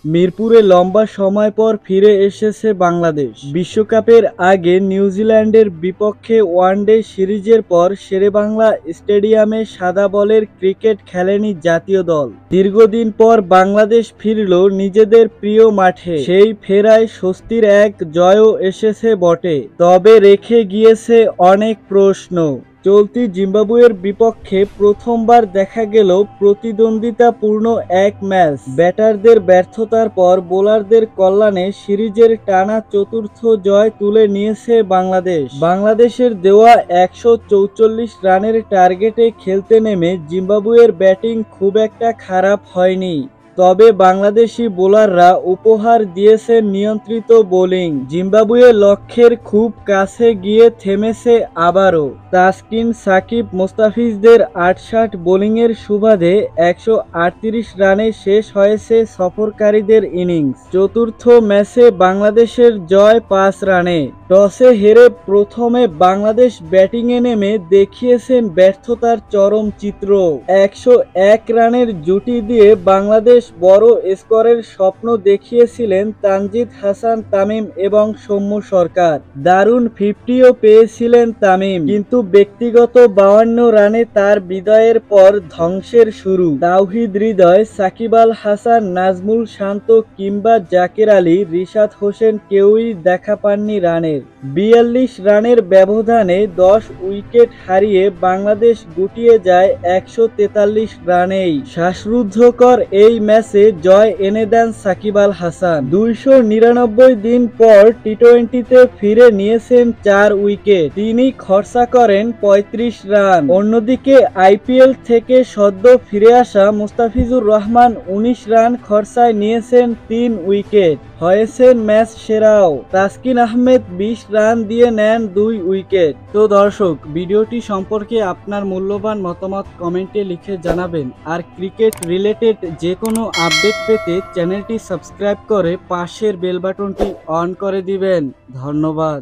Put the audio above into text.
মিরপুরে লম্বা সময় পর ফিরে এসেছে বাংলাদেশ। বিশ্বকাপের আগে নিউজিল্যান্ডের বিপক্ষে ওয়ানডে সিরিজের পর শেরেবাংলা স্টেডিয়ামে সাদা বলের ক্রিকেট খেলেনি জাতীয় দল। দীর্ঘদিন পর বাংলাদেশ ফিরল নিজেদের প্রিয় মাঠে। সেই ফেরায় স্বস্তির এক জয়ও এসেছে বটে, তবে রেখে গিয়েছে অনেক প্রশ্ন। চলতি জিম্বাবুয়ের বিপক্ষে প্রথমবার দেখা গেল প্রতিদ্বন্দ্বিতাপূর্ণ এক ম্যাচ। ব্যাটারদের ব্যর্থতার পর বোলারদের কল্যাণে সিরিজের টানা চতুর্থ জয় তুলে নিয়েছে বাংলাদেশ। বাংলাদেশের দেওয়া 144 রানের টার্গেটে খেলতে নেমে জিম্বাবুয়ের ব্যাটিং খুব একটা খারাপ হয়নি, তবে বাংলাদেশি বোলাররা উপহার দিয়েছেন নিয়ন্ত্রিত বোলিং। জিম্বাবুয়ে লক্ষ্যের খুব কাছে গিয়ে থেমেছে আবারও। তাসকিন, সাকিব, মোস্তাফিজদের 68 বোলিংয়ের সুবাদে 138 রানে শেষ হয়েছে সফরকারীদের ইনিংস। চতুর্থ ম্যাচে বাংলাদেশের জয় 5 রানে। টসে হেরে প্রথমে বাংলাদেশ ব্যাটিংয়ে নেমে দেখিয়েছেন ব্যর্থতার চরম চিত্র। 101 রানের জুটি দিয়ে বাংলাদেশ বড় স্কোরের স্বপ্ন দেখিয়েছিলেন তানজিদ হাসান তামিম এবং সৌম্য সরকার। দারুণ 50ও পেয়েছিলেন তামিম, কিন্তু ব্যক্তিগত 52 রানে তার বিদায়ের পর ধ্বংসের শুরু। তাওহিদ হৃদয়, সাকিব আল হাসান, নাজমুল শান্ত কিংবা জাকের আলী, রিশাদ হোসেন কেউই দেখা পাননি রানের। 42 রানের ব্যবধানে 10 উইকেট হারিয়ে বাংলাদেশ গুটিয়ে যায় 143 রানেই। শ্বাসরুদ্ধকর এই ম্যাচে জয় এনে দেন সাকিব আল হাসান। 299 দিন পর টি-20তে ফিরে নিয়েছেন 4 উইকেট। তিনি খরচা করেন 35 রান। অন্যদিকে আইপিএল থেকে সদ্য ফিরে আসা মুস্তাফিজুর রহমান 19 রান খরচায় নিয়েছেন 3 উইকেট, হয়েছেন ম্যাচ সেরাও। তাসকিন আহমেদ 20 রান দিয়ে নেন 2 উইকেট। তো দর্শক, ভিডিওটি সম্পর্কে আপনার মূল্যবান মতামত কমেন্টে লিখে জানাবেন। আর ক্রিকেট রিলেটেড যে কোনো আপডেট পেতে চ্যানেলটি সাবস্ক্রাইব করে পাশের বেল বাটনটি অন করে দিবেন। ধন্যবাদ।